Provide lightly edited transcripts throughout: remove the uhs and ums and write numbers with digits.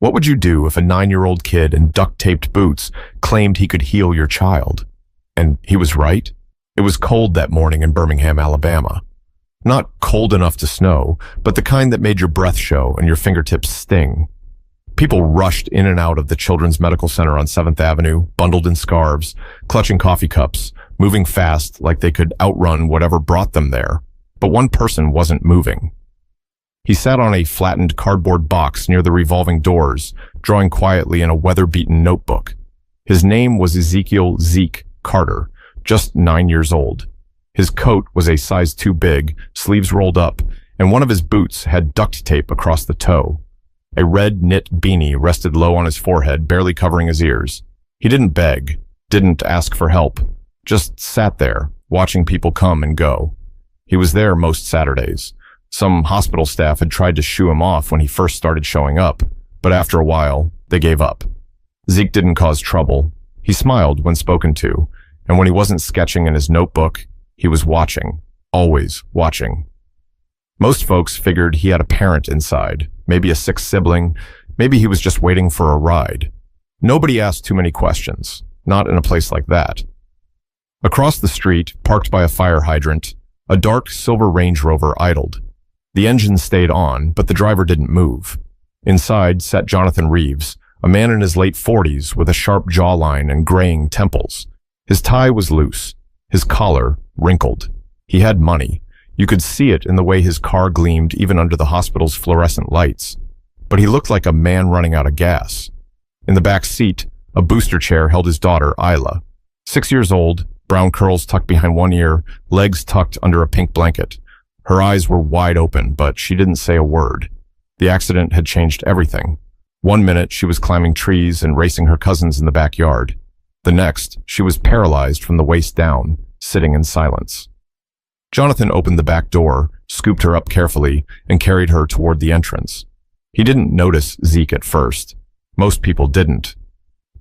What would you do if a 9-year-old kid in duct-taped boots claimed he could heal your child? And he was right. It was cold that morning in Birmingham, Alabama. Not cold enough to snow, but the kind that made your breath show and your fingertips sting. People rushed in and out of the Children's Medical Center on 7th Avenue, bundled in scarves, clutching coffee cups, moving fast like they could outrun whatever brought them there. But one person wasn't moving. He sat on a flattened cardboard box near the revolving doors, drawing quietly in a weather-beaten notebook. His name was Ezekiel Zeke Carter, just 9 years old. His coat was a size too big, sleeves rolled up, and one of his boots had duct tape across the toe. A red knit beanie rested low on his forehead, barely covering his ears. He didn't beg, didn't ask for help, just sat there, watching people come and go. He was there most Saturdays. Some hospital staff had tried to shoo him off when he first started showing up, but after a while, they gave up. Zeke didn't cause trouble. He smiled when spoken to, and when he wasn't sketching in his notebook, he was watching, always watching. Most folks figured he had a parent inside, maybe a sick sibling, maybe he was just waiting for a ride. Nobody asked too many questions, not in a place like that. Across the street, parked by a fire hydrant, a dark silver Range Rover idled. The engine stayed on, but the driver didn't move. Inside sat Jonathan Reeves, a man in his late 40s with a sharp jawline and graying temples. His tie was loose, his collar wrinkled. He had money. You could see it in the way his car gleamed even under the hospital's fluorescent lights. But he looked like a man running out of gas. In the back seat, a booster chair held his daughter, Isla. 6 years old, brown curls tucked behind one ear, legs tucked under a pink blanket. Her eyes were wide open, but she didn't say a word. The accident had changed everything. 1 minute, she was climbing trees and racing her cousins in the backyard. The next, she was paralyzed from the waist down, sitting in silence. Jonathan opened the back door, scooped her up carefully, and carried her toward the entrance. He didn't notice Zeke at first. Most people didn't.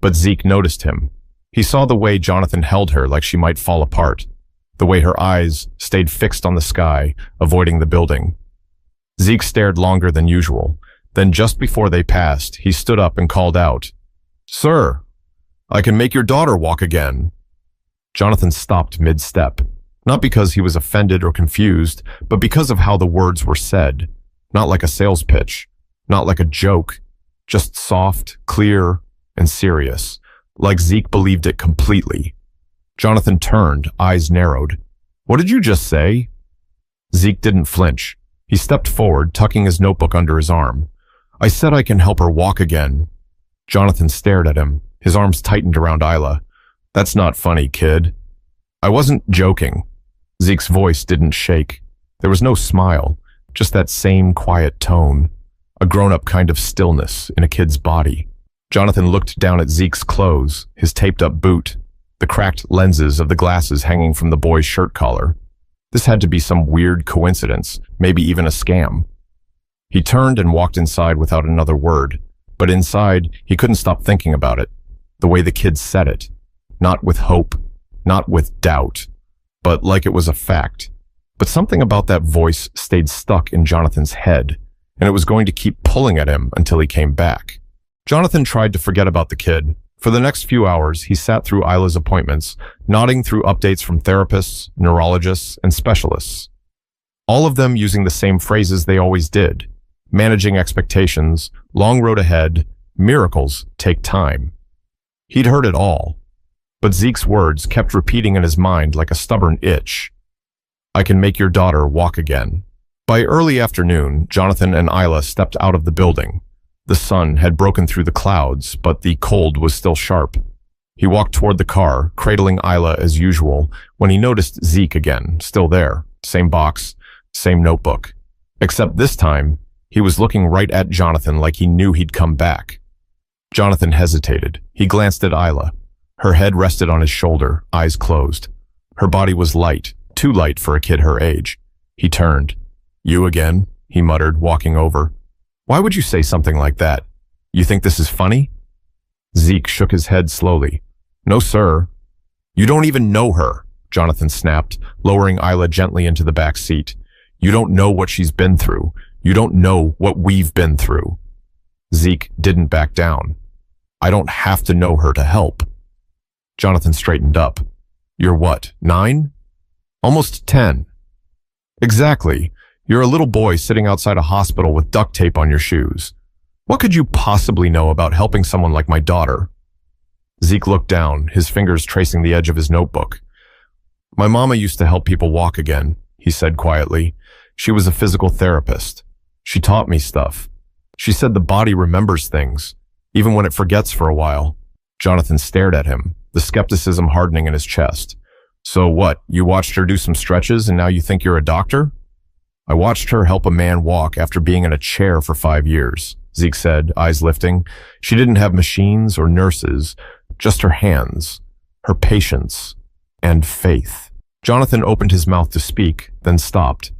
But Zeke noticed him. He saw the way Jonathan held her like she might fall apart, the way her eyes stayed fixed on the sky, avoiding the building. Zeke stared longer than usual. Then just before they passed, he stood up and called out, "Sir, I can make your daughter walk again." Jonathan stopped mid-step, not because he was offended or confused, but because of how the words were said. Not like a sales pitch, not like a joke, just soft, clear, and serious, like Zeke believed it completely. Jonathan turned, eyes narrowed. "What did you just say?" Zeke didn't flinch. He stepped forward, tucking his notebook under his arm. "I said I can help her walk again." Jonathan stared at him, his arms tightened around Isla. "That's not funny, kid." "I wasn't joking." Zeke's voice didn't shake. There was no smile, just that same quiet tone, a grown-up kind of stillness in a kid's body. Jonathan looked down at Zeke's clothes, his taped-up boot, the cracked lenses of the glasses hanging from the boy's shirt collar. This had to be some weird coincidence, maybe even a scam. He turned and walked inside without another word, but inside, he couldn't stop thinking about it, the way the kid said it. Not with hope, not with doubt, but like it was a fact. But something about that voice stayed stuck in Jonathan's head, and it was going to keep pulling at him until he came back. Jonathan tried to forget about the kid. For the next few hours, he sat through Isla's appointments, nodding through updates from therapists, neurologists, and specialists. All of them using the same phrases they always did. Managing expectations, long road ahead, miracles take time. He'd heard it all. But Zeke's words kept repeating in his mind like a stubborn itch. "I can make your daughter walk again." By early afternoon, Jonathan and Isla stepped out of the building. The sun had broken through the clouds, but the cold was still sharp. He walked toward the car, cradling Isla as usual, when he noticed Zeke again, still there, same box, same notebook. Except this time, he was looking right at Jonathan like he knew he'd come back. Jonathan hesitated. He glanced at Isla. Her head rested on his shoulder, eyes closed. Her body was light, too light for a kid her age. He turned. "You again?" he muttered, walking over. "Why would you say something like that? You think this is funny?" Zeke shook his head slowly. "No, sir." "You don't even know her," Jonathan snapped, lowering Isla gently into the back seat. "You don't know what she's been through. You don't know what we've been through." Zeke didn't back down. I don't have to know her to help. Jonathan straightened up. You're what, 9? Almost 10. Exactly. You're a little boy sitting outside a hospital with duct tape on your shoes. What could you possibly know about helping someone like my daughter? Zeke looked down, his fingers tracing the edge of his notebook. My mama used to help people walk again, he said quietly. She was a physical therapist. She taught me stuff. She said the body remembers things, even when it forgets for a while. Jonathan stared at him, the skepticism hardening in his chest. So what, you watched her do some stretches and now you think you're a doctor? I watched her help a man walk after being in a chair for 5 years, Zeke said, eyes lifting. She didn't have machines or nurses, just her hands, her patience, and faith. Jonathan opened his mouth to speak, then stopped.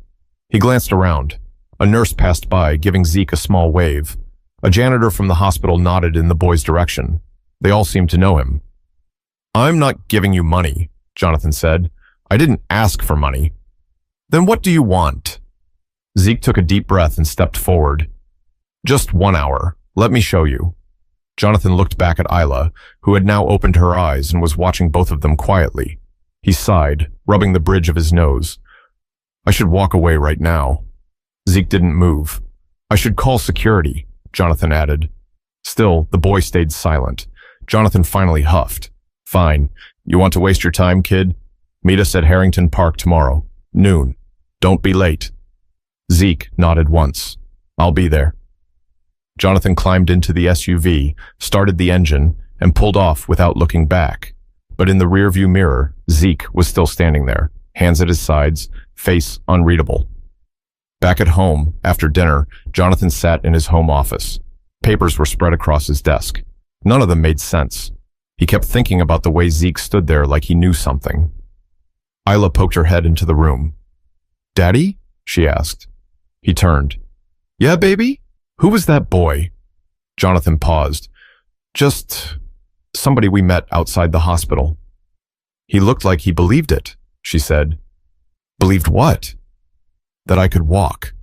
He glanced around. A nurse passed by, giving Zeke a small wave. A janitor from the hospital nodded in the boy's direction. They all seemed to know him. I'm not giving you money, Jonathan said. I didn't ask for money. Then what do you want? Zeke took a deep breath and stepped forward. Just 1 hour. Let me show you. Jonathan looked back at Isla, who had now opened her eyes and was watching both of them quietly. He sighed, rubbing the bridge of his nose. I should walk away right now. Zeke didn't move. I should call security, Jonathan added. Still, the boy stayed silent. Jonathan finally huffed. Fine. You want to waste your time, kid? Meet us at Harrington Park tomorrow, noon. Don't be late. Zeke nodded once. I'll be there. Jonathan climbed into the SUV, started the engine, and pulled off without looking back. But in the rearview mirror, Zeke was still standing there, hands at his sides, face unreadable. Back at home, after dinner, Jonathan sat in his home office. Papers were spread across his desk. None of them made sense. He kept thinking about the way Zeke stood there like he knew something. Isla poked her head into the room. Daddy? She asked. He turned. Yeah, baby? Who was that boy? Jonathan paused. Just somebody we met outside the hospital. He looked like he believed it, she said. Believed what? That I could walk.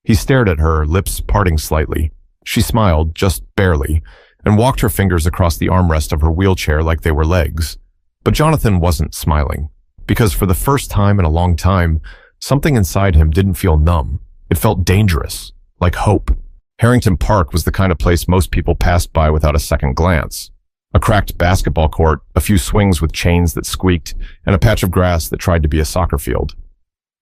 He stared at her, lips parting slightly. She smiled, just barely, and walked her fingers across the armrest of her wheelchair like they were legs. But Jonathan wasn't smiling, because for the first time in a long time, something inside him didn't feel numb. It felt dangerous, like hope. Harrington Park was the kind of place most people passed by without a second glance. A cracked basketball court, a few swings with chains that squeaked, and a patch of grass that tried to be a soccer field.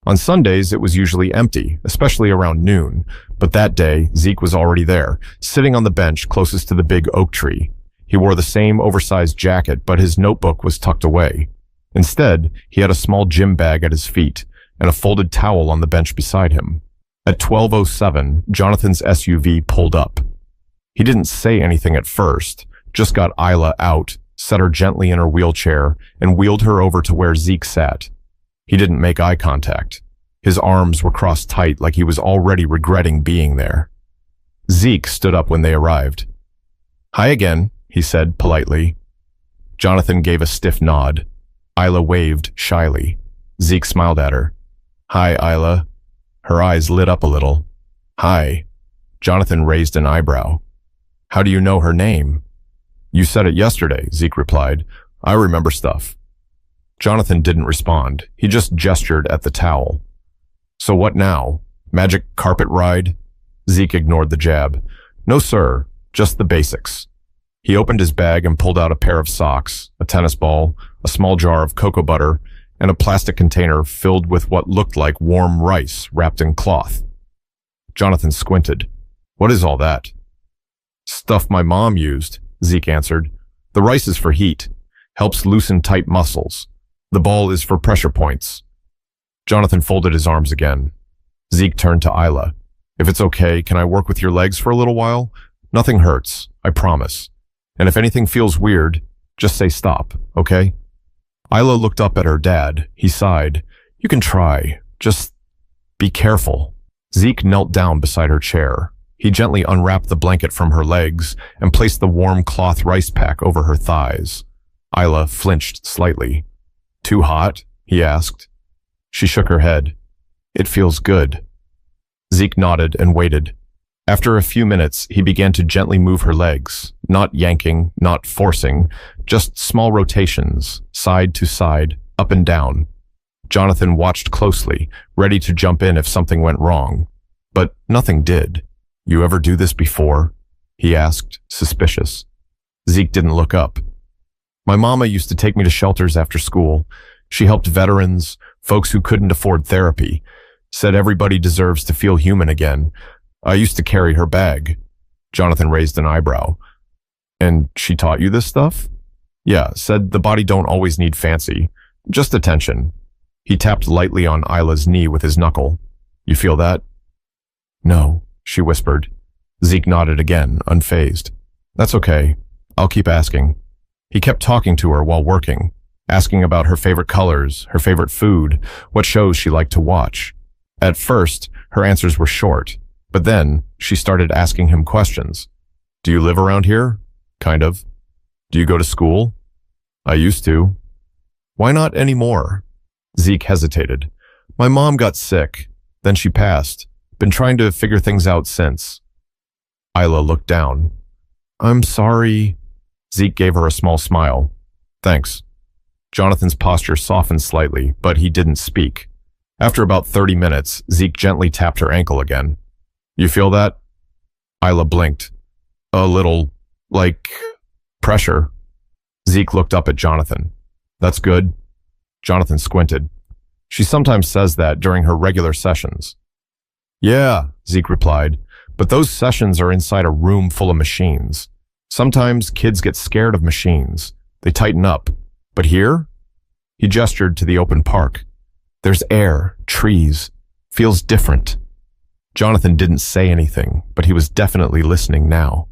On Sundays, it was usually empty, especially around noon, but that day, Zeke was already there, sitting on the bench closest to the big oak tree. He wore the same oversized jacket, but his notebook was tucked away. Instead, he had a small gym bag at his feet and a folded towel on the bench beside him. At 12:07, Jonathan's SUV pulled up. He didn't say anything at first, just got Isla out, set her gently in her wheelchair, and wheeled her over to where Zeke sat. He didn't make eye contact. His arms were crossed tight like he was already regretting being there. Zeke stood up when they arrived. Hi again, he said politely. Jonathan gave a stiff nod. Isla waved shyly. Zeke smiled at her. Hi, Isla. Her eyes lit up a little. Hi. Jonathan raised an eyebrow. How do you know her name? You said it yesterday, Zeke replied. I remember stuff. Jonathan didn't respond. He just gestured at the towel. So what now? Magic carpet ride? Zeke ignored the jab. No, sir. Just the basics. He opened his bag and pulled out a pair of socks, a tennis ball, a small jar of cocoa butter, and a plastic container filled with what looked like warm rice wrapped in cloth. Jonathan squinted. What is all that? Stuff my mom used, Zeke answered. The rice is for heat. Helps loosen tight muscles. The ball is for pressure points. Jonathan folded his arms again. Zeke turned to Isla. If it's okay, can I work with your legs for a little while? Nothing hurts, I promise. And if anything feels weird, just say stop, okay? Isla looked up at her dad. He sighed. You can try. Just be careful. Zeke knelt down beside her chair. He gently unwrapped the blanket from her legs and placed the warm cloth rice pack over her thighs. Isla flinched slightly. Too hot? He asked. She shook her head. It feels good. Zeke nodded and waited. After a few minutes, he began to gently move her legs, not yanking, not forcing, just small rotations, side to side, up and down. Jonathan watched closely, ready to jump in if something went wrong. But nothing did. "You ever do this before?" he asked, suspicious. Zeke didn't look up. "My mama used to take me to shelters after school. She helped veterans, folks who couldn't afford therapy, said everybody deserves to feel human again. I used to carry her bag." Jonathan raised an eyebrow. "And she taught you this stuff?" "Yeah, said the body don't always need fancy, just attention." He tapped lightly on Isla's knee with his knuckle. "You feel that?" "No," she whispered. Zeke nodded again, unfazed. "That's okay. I'll keep asking." He kept talking to her while working, asking about her favorite colors, her favorite food, what shows she liked to watch. At first, her answers were short, but then she started asking him questions. "Do you live around here?" "Kind of." "Do you go to school?" "I used to." "Why not anymore?" Zeke hesitated. "My mom got sick. Then she passed. Been trying to figure things out since." Isla looked down. "I'm sorry." Zeke gave her a small smile. "Thanks." Jonathan's posture softened slightly, but he didn't speak. After about 30 minutes, Zeke gently tapped her ankle again. "You feel that?" Isla blinked. "A little, like, pressure." Zeke looked up at Jonathan. "That's good." Jonathan squinted. "She sometimes says that during her regular sessions." "Yeah," Zeke replied, "but those sessions are inside a room full of machines. Sometimes kids get scared of machines. They tighten up. But here?" He gestured to the open park. "There's air, trees. Feels different." Jonathan didn't say anything, but he was definitely listening now.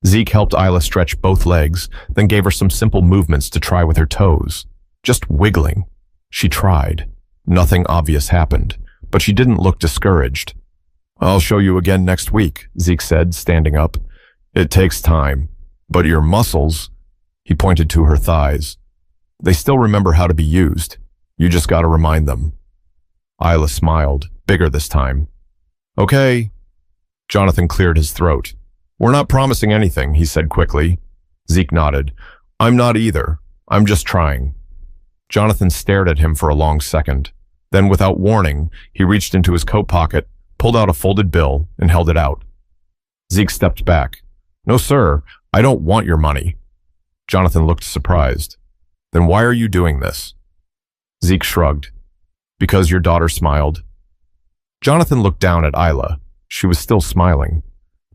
Zeke helped Isla stretch both legs, then gave her some simple movements to try with her toes. Just wiggling. She tried. Nothing obvious happened, but she didn't look discouraged. "I'll show you again next week," Zeke said, standing up. "It takes time, but your muscles," he pointed to her thighs, "they still remember how to be used. You just gotta remind them." Isla smiled, bigger this time. "Okay." Jonathan cleared his throat. "We're not promising anything," he said quickly. Zeke nodded. "I'm not either. I'm just trying." Jonathan stared at him for a long second. Then, without warning, he reached into his coat pocket, pulled out a folded bill, and held it out. Zeke stepped back. "No, sir, I don't want your money." Jonathan looked surprised. "Then why are you doing this?" Zeke shrugged. "Because your daughter smiled." Jonathan looked down at Isla. She was still smiling.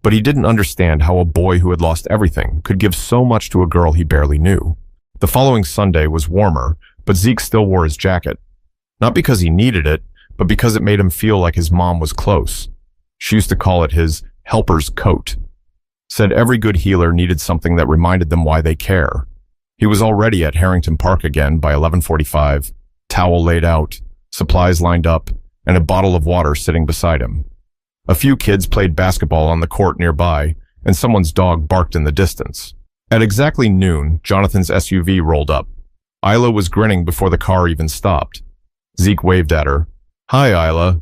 But he didn't understand how a boy who had lost everything could give so much to a girl he barely knew. The following Sunday was warmer, but Zeke still wore his jacket. Not because he needed it, but because it made him feel like his mom was close. She used to call it his helper's coat. Said every good healer needed something that reminded them why they care. He was already at Harrington Park again by 11:45, towel laid out, supplies lined up, and a bottle of water sitting beside him. A few kids played basketball on the court nearby, and someone's dog barked in the distance. At exactly noon, Jonathan's SUV rolled up. Isla was grinning before the car even stopped. Zeke waved at her. "Hi, Isla."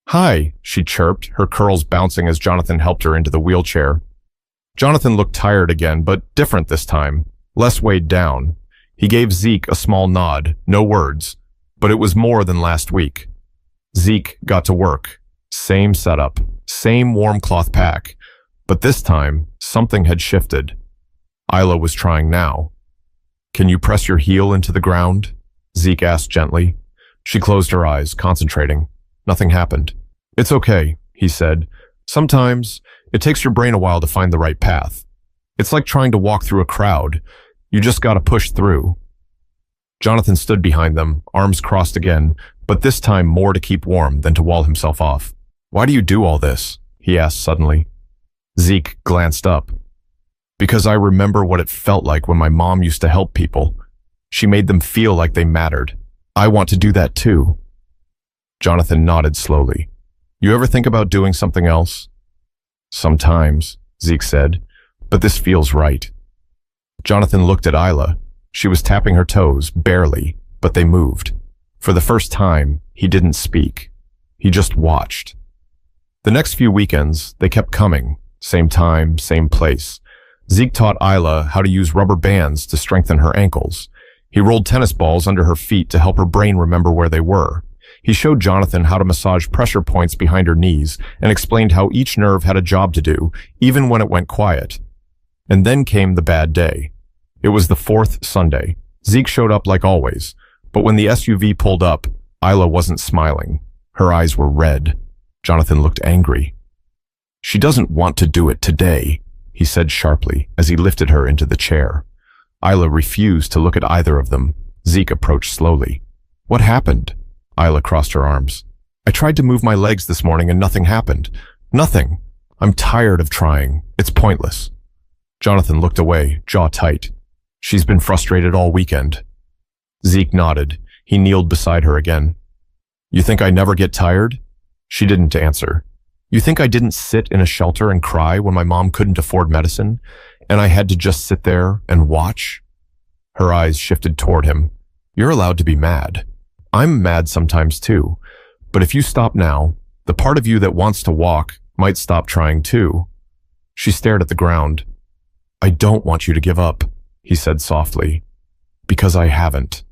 "Hi," she chirped, her curls bouncing as Jonathan helped her into the wheelchair. Jonathan looked tired again, but different this time, less weighed down. He gave Zeke a small nod, no words, but it was more than last week. Zeke got to work. Same setup, same warm cloth pack, but this time, something had shifted. Isla was trying now. "Can you press your heel into the ground?" Zeke asked gently. She closed her eyes, concentrating. Nothing happened. "It's okay," he said. "Sometimes it takes your brain a while to find the right path. It's like trying to walk through a crowd. You just gotta push through." Jonathan stood behind them, arms crossed again, but this time more to keep warm than to wall himself off. "Why do you do all this?" he asked suddenly. Zeke glanced up. "Because I remember what it felt like when my mom used to help people. She made them feel like they mattered. I want to do that too." Jonathan nodded slowly. "You ever think about doing something else?" "Sometimes," Zeke said, "but this feels right." Jonathan looked at Isla. She was tapping her toes, barely, but they moved. For the first time, he didn't speak. He just watched. The next few weekends, they kept coming. Same time, same place. Zeke taught Isla how to use rubber bands to strengthen her ankles. He rolled tennis balls under her feet to help her brain remember where they were. He showed Jonathan how to massage pressure points behind her knees and explained how each nerve had a job to do, even when it went quiet. And then came the bad day. It was the fourth Sunday. Zeke showed up like always, but when the SUV pulled up, Isla wasn't smiling. Her eyes were red. Jonathan looked angry. "She doesn't want to do it today," he said sharply as he lifted her into the chair. Isla refused to look at either of them. Zeke approached slowly. "What happened?" Isla crossed her arms. "I tried to move my legs this morning and nothing happened. Nothing. I'm tired of trying. It's pointless." Jonathan looked away, jaw tight. "She's been frustrated all weekend." Zeke nodded. He kneeled beside her again. "You think I never get tired?" She didn't answer. "You think I didn't sit in a shelter and cry when my mom couldn't afford medicine, and I had to just sit there and watch?" Her eyes shifted toward him. "You're allowed to be mad. I'm mad sometimes too. But if you stop now, the part of you that wants to walk might stop trying too." She stared at the ground. "I don't want you to give up," he said softly. "Because I haven't."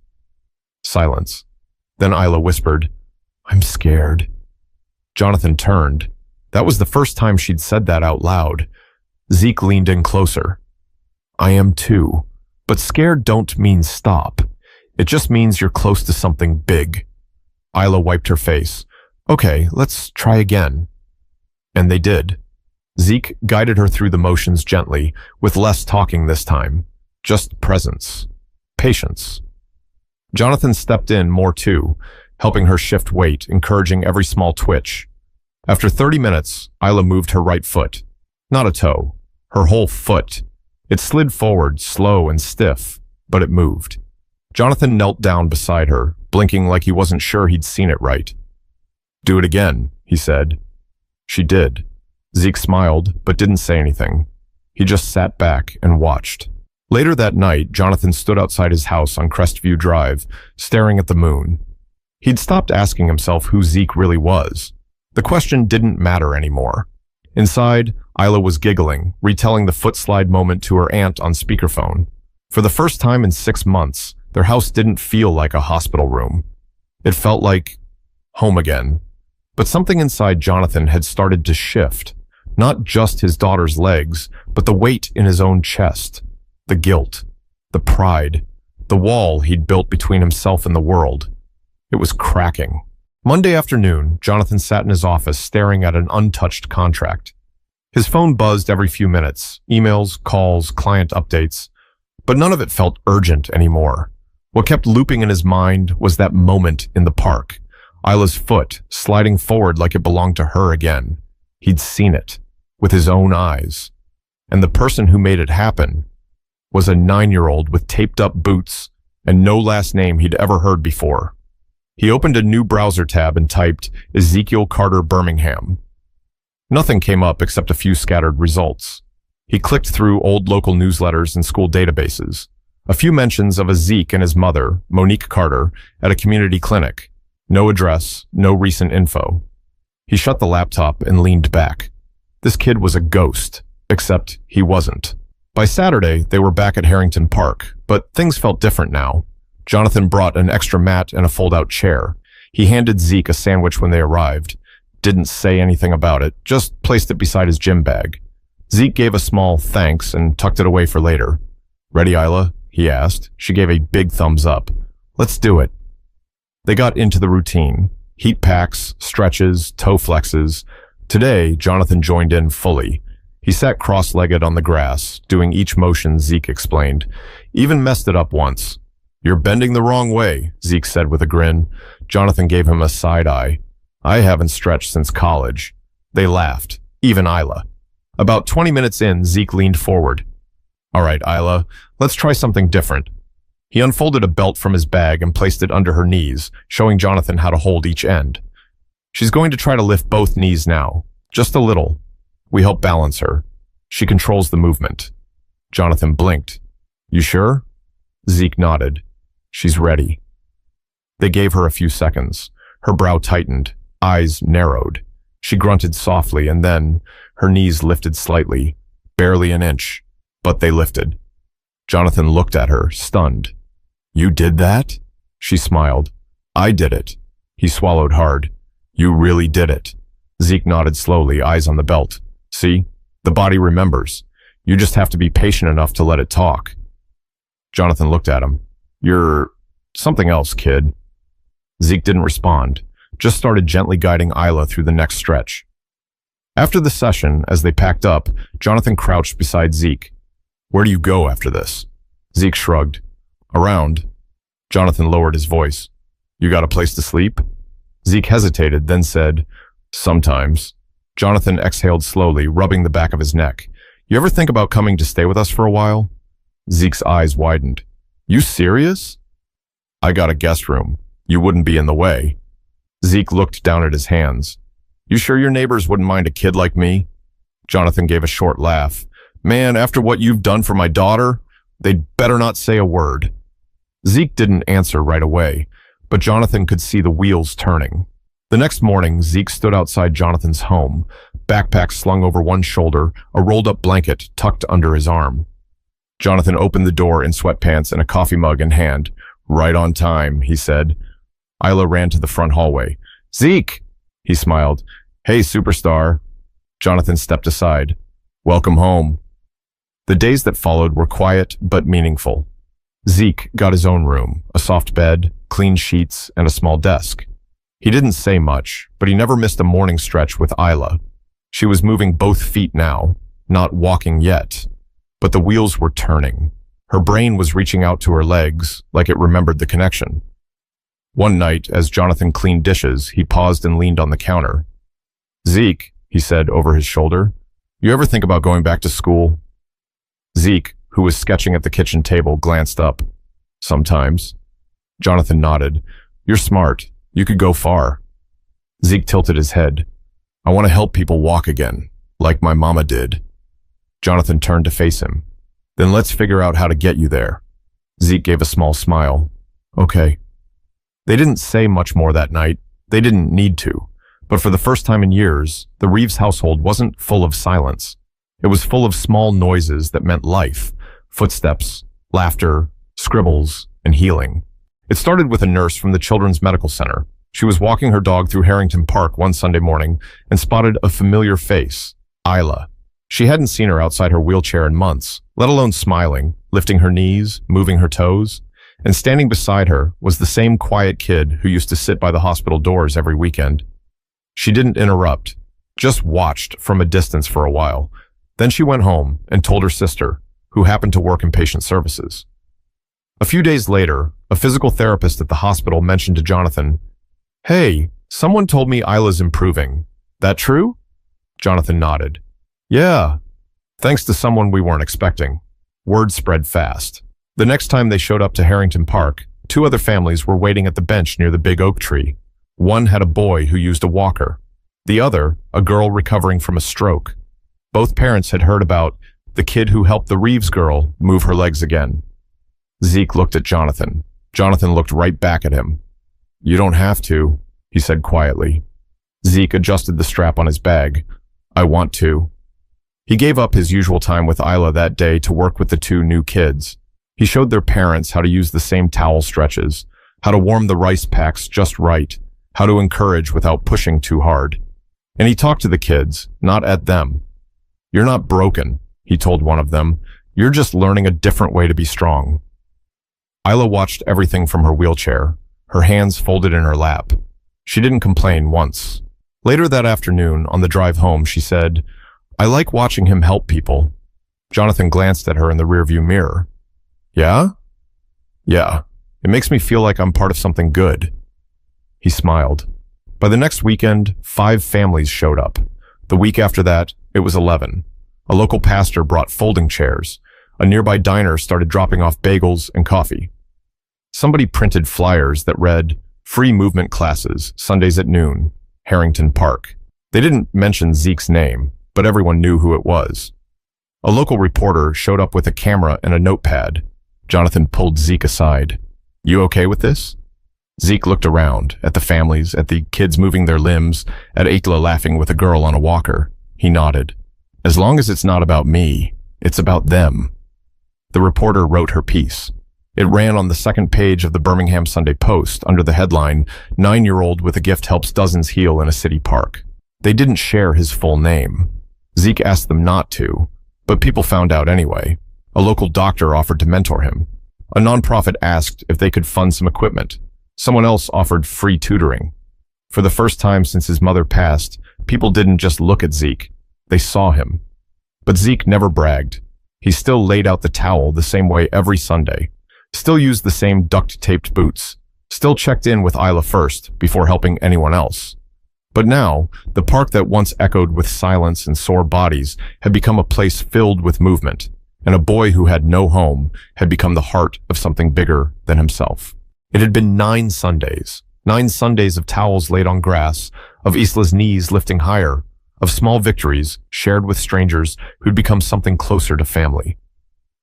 Silence. Then Isla whispered, "I'm scared." Jonathan turned. That was the first time she'd said that out loud. Zeke leaned in closer. "I am too. But scared don't mean stop. It just means you're close to something big." Isla wiped her face. "Okay, let's try again." And they did. Zeke guided her through the motions gently, with less talking this time. Just presence. Patience. Jonathan stepped in more too, helping her shift weight, encouraging every small twitch. After 30 minutes, Isla moved her right foot. Not a toe. Her whole foot. It slid forward, slow and stiff, but it moved. Jonathan knelt down beside her, blinking like he wasn't sure he'd seen it right. "Do it again," he said. She did. Zeke smiled, but didn't say anything. He just sat back and watched. Later that night, Jonathan stood outside his house on Crestview Drive, staring at the moon. He'd stopped asking himself who Zeke really was. The question didn't matter anymore. Inside, Isla was giggling, retelling the footslide moment to her aunt on speakerphone. For the first time in 6 months, their house didn't feel like a hospital room. It felt like home again. But something inside Jonathan had started to shift. Not just his daughter's legs, but the weight in his own chest. The guilt. The pride. The wall he'd built between himself and the world. It was cracking. Monday afternoon, Jonathan sat in his office staring at an untouched contract. His phone buzzed every few minutes. Emails, calls, client updates. But none of it felt urgent anymore. What kept looping in his mind was that moment in the park. Isla's foot sliding forward like it belonged to her again. He'd seen it with his own eyes. And the person who made it happen was a 9-year-old with taped up boots and no last name he'd ever heard before. He opened a new browser tab and typed Ezekiel Carter Birmingham. Nothing came up except a few scattered results. He clicked through old local newsletters and school databases. A few mentions of a Zeke and his mother, Monique Carter, at a community clinic. No address, no recent info. He shut the laptop and leaned back. This kid was a ghost, except he wasn't. By Saturday, they were back at Harrington Park, but things felt different now. Jonathan brought an extra mat and a fold-out chair. He handed Zeke a sandwich when they arrived. Didn't say anything about it, just placed it beside his gym bag. Zeke gave a small thanks and tucked it away for later. "Ready, Isla?" he asked. She gave a big thumbs up. "Let's do it." They got into the routine. Heat packs, stretches, toe flexes. Today, Jonathan joined in fully. He sat cross-legged on the grass, doing each motion Zeke explained. Even messed it up once. "You're bending the wrong way," Zeke said with a grin. Jonathan gave him a side eye. "I haven't stretched since college." They laughed, even Isla. About 20 minutes in, Zeke leaned forward. "All right, Isla, let's try something different." He unfolded a belt from his bag and placed it under her knees, showing Jonathan how to hold each end. "She's going to try to lift both knees now. Just a little. We help balance her. She controls the movement." Jonathan blinked. "You sure?" Zeke nodded. "She's ready." They gave her a few seconds. Her brow tightened, eyes narrowed. She grunted softly, and then her knees lifted slightly, barely an inch, but they lifted. Jonathan looked at her, stunned. "You did that?" She smiled. "I did it." He swallowed hard. "You really did it." Zeke nodded slowly, eyes on the belt. "See? The body remembers. You just have to be patient enough to let it talk." Jonathan looked at him. "You're something else, kid." Zeke didn't respond, just started gently guiding Isla through the next stretch. After the session, as they packed up, Jonathan crouched beside Zeke. "Where do you go after this?" Zeke shrugged. "Around." Jonathan lowered his voice. "You got a place to sleep?" Zeke hesitated, then said, "Sometimes." Jonathan exhaled slowly, rubbing the back of his neck. "You ever think about coming to stay with us for a while?" Zeke's eyes widened. "You serious?" "I got a guest room. You wouldn't be in the way." Zeke looked down at his hands. "You sure your neighbors wouldn't mind a kid like me?" Jonathan gave a short laugh. "Man, after what you've done for my daughter, they'd better not say a word." Zeke didn't answer right away, but Jonathan could see the wheels turning. The next morning, Zeke stood outside Jonathan's home, backpack slung over one shoulder, a rolled-up blanket tucked under his arm. Jonathan opened the door in sweatpants and a coffee mug in hand. "Right on time," he said. Isla ran to the front hallway. "Zeke!" He smiled. "Hey, superstar." Jonathan stepped aside. "Welcome home." The days that followed were quiet but meaningful. Zeke got his own room, a soft bed, clean sheets, and a small desk. He didn't say much, but he never missed a morning stretch with Isla. She was moving both feet now, not walking yet, but the wheels were turning. Her brain was reaching out to her legs, like it remembered the connection. One night, as Jonathan cleaned dishes, he paused and leaned on the counter. "Zeke," he said over his shoulder, "you ever think about going back to school?" Zeke, who was sketching at the kitchen table, glanced up. "Sometimes." Jonathan nodded. "You're smart. You could go far." Zeke tilted his head. "I want to help people walk again, like my mama did." Jonathan turned to face him. "Then let's figure out how to get you there." Zeke gave a small smile. "Okay." They didn't say much more that night. They didn't need to. But for the first time in years, the Reeves household wasn't full of silence. It was full of small noises that meant life, footsteps, laughter, scribbles, and healing. It started with a nurse from the Children's Medical Center. She was walking her dog through Harrington Park one Sunday morning and spotted a familiar face, Isla. She hadn't seen her outside her wheelchair in months, let alone smiling, lifting her knees, moving her toes. And standing beside her was the same quiet kid who used to sit by the hospital doors every weekend. She didn't interrupt, just watched from a distance for a while. Then she went home and told her sister, who happened to work in patient services. A few days later, a physical therapist at the hospital mentioned to Jonathan, "Hey, someone told me Isla's improving. That true?" Jonathan nodded. "Yeah, thanks to someone we weren't expecting." Word spread fast. The next time they showed up to Harrington Park, 2 other families were waiting at the bench near the big oak tree. One had a boy who used a walker. The other, a girl recovering from a stroke. Both parents had heard about the kid who helped the Reeves girl move her legs again. Zeke looked at Jonathan. Jonathan looked right back at him. "You don't have to," he said quietly. Zeke adjusted the strap on his bag. "I want to." He gave up his usual time with Isla that day to work with the 2 new kids. He showed their parents how to use the same towel stretches, how to warm the rice packs just right, how to encourage without pushing too hard. And he talked to the kids, not at them. "You're not broken," he told one of them. "You're just learning a different way to be strong." Isla watched everything from her wheelchair, her hands folded in her lap. She didn't complain once. Later that afternoon, on the drive home, she said, "I like watching him help people." Jonathan glanced at her in the rearview mirror. "Yeah?" "Yeah. It makes me feel like I'm part of something good." He smiled. By the next weekend, 5 families showed up. The week after that, it was 11. A local pastor brought folding chairs. A nearby diner started dropping off bagels and coffee. Somebody printed flyers that read, "Free movement classes, Sundays at noon, Harrington Park." They didn't mention Zeke's name, but everyone knew who it was. A local reporter showed up with a camera and a notepad. Jonathan pulled Zeke aside. "You okay with this?" Zeke looked around, at the families, at the kids moving their limbs, at Aikla laughing with a girl on a walker. He nodded. As long as it's not about me, it's about them. The reporter wrote her piece. It ran on the second page of the Birmingham Sunday Post under the headline, 9-year-old with a gift helps dozens heal in a city park. They didn't share his full name. Zeke asked them not to, but people found out anyway. A local doctor offered to mentor him. A nonprofit asked if they could fund some equipment. Someone else offered free tutoring. For the first time since his mother passed, people didn't just look at Zeke. They saw him. But Zeke never bragged. He still laid out the towel the same way every Sunday. Still used the same duct-taped boots. Still checked in with Isla first before helping anyone else. But now, the park that once echoed with silence and sore bodies had become a place filled with movement, and a boy who had no home had become the heart of something bigger than himself. It had been 9 Sundays. 9 Sundays of towels laid on grass, of Isla's knees lifting higher, of small victories shared with strangers who'd become something closer to family.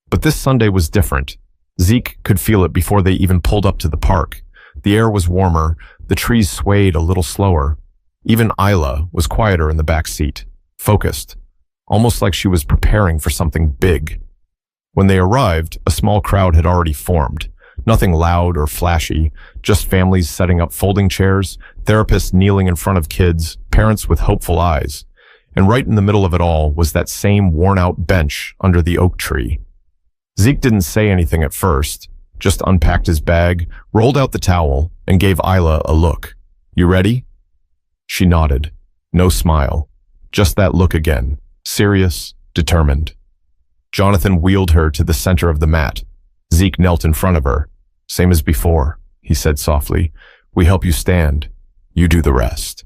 But this Sunday was different. Zeke could feel it before they even pulled up to the park. The air was warmer, the trees swayed a little slower. Even Isla was quieter in the back seat, focused, almost like she was preparing for something big. When they arrived, a small crowd had already formed. Nothing loud or flashy, just families setting up folding chairs, therapists kneeling in front of kids, parents with hopeful eyes. And right in the middle of it all was that same worn-out bench under the oak tree. Zeke didn't say anything at first, just unpacked his bag, rolled out the towel, and gave Isla a look. "You ready?" She nodded. No smile. Just that look again. Serious, determined. Jonathan wheeled her to the center of the mat. Zeke knelt in front of her. "Same as before," he said softly. "We help you stand. You do the rest."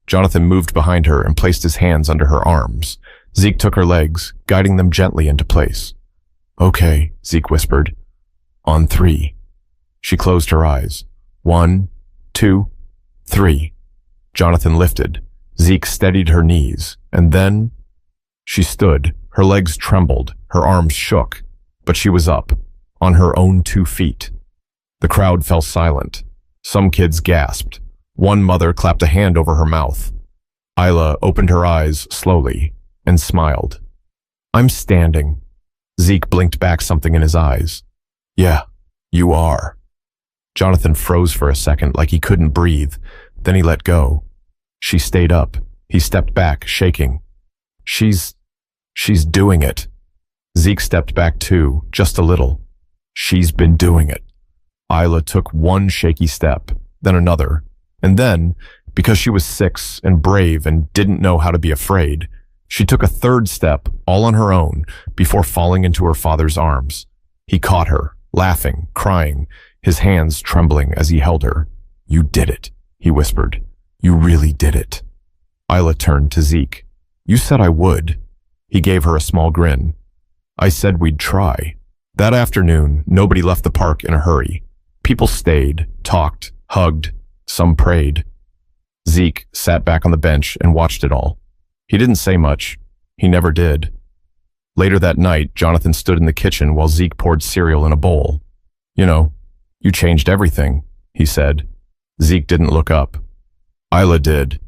Jonathan moved behind her and placed his hands under her arms. Zeke took her legs, guiding them gently into place. "Okay," Zeke whispered. "On 3. She closed her eyes. 1, 2, 3. Jonathan lifted. Zeke steadied her knees, and then she stood. Her legs trembled, her arms shook, but she was up, on her own 2 feet. The crowd fell silent. Some kids gasped. One mother clapped a hand over her mouth. Isla opened her eyes slowly and smiled. "I'm standing." Zeke blinked back something in his eyes. "Yeah, you are." Jonathan froze for a second like he couldn't breathe. Then he let go. She stayed up. He stepped back, shaking. She's doing it." Zeke stepped back too, just a little. "She's been doing it." Isla took one shaky step, then another. And then, because she was 6 and brave and didn't know how to be afraid, she took a 3rd step all on her own before falling into her father's arms. He caught her, laughing, crying, his hands trembling as he held her. "You did it," he whispered. "You really did it." Isla turned to Zeke. "You said I would." He gave her a small grin. "I said we'd try." That afternoon, nobody left the park in a hurry. People stayed, talked, hugged, some prayed. Zeke sat back on the bench and watched it all. He didn't say much. He never did. Later that night, Jonathan stood in the kitchen while Zeke poured cereal in a bowl. "You know, you changed everything," he said. Zeke didn't look up. Isla did.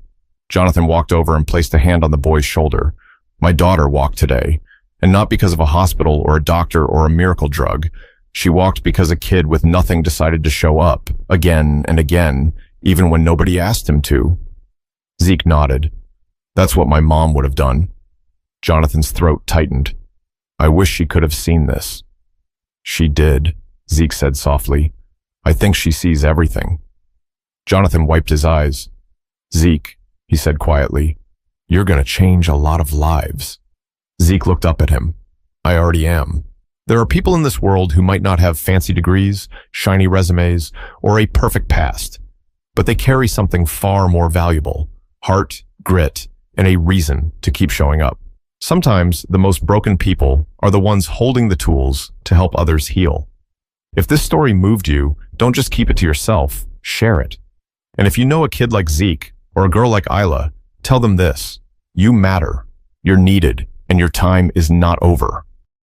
Jonathan walked over and placed a hand on the boy's shoulder. "My daughter walked today, and not because of a hospital or a doctor or a miracle drug. She walked because a kid with nothing decided to show up, again and again, even when nobody asked him to." Zeke nodded. "That's what my mom would have done." Jonathan's throat tightened. "I wish she could have seen this." "She did," Zeke said softly. "I think she sees everything." Jonathan wiped his eyes. "Zeke," he said quietly, "you're going to change a lot of lives." Zeke looked up at him. "I already am. There are people in this world who might not have fancy degrees, shiny resumes, or a perfect past, but they carry something far more valuable: heart, grit, and a reason to keep showing up. Sometimes the most broken people are the ones holding the tools to help others heal. If this story moved you, don't just keep it to yourself, share it. And if you know a kid like Zeke or a girl like Isla, tell them this: you matter, you're needed, and your time is not over.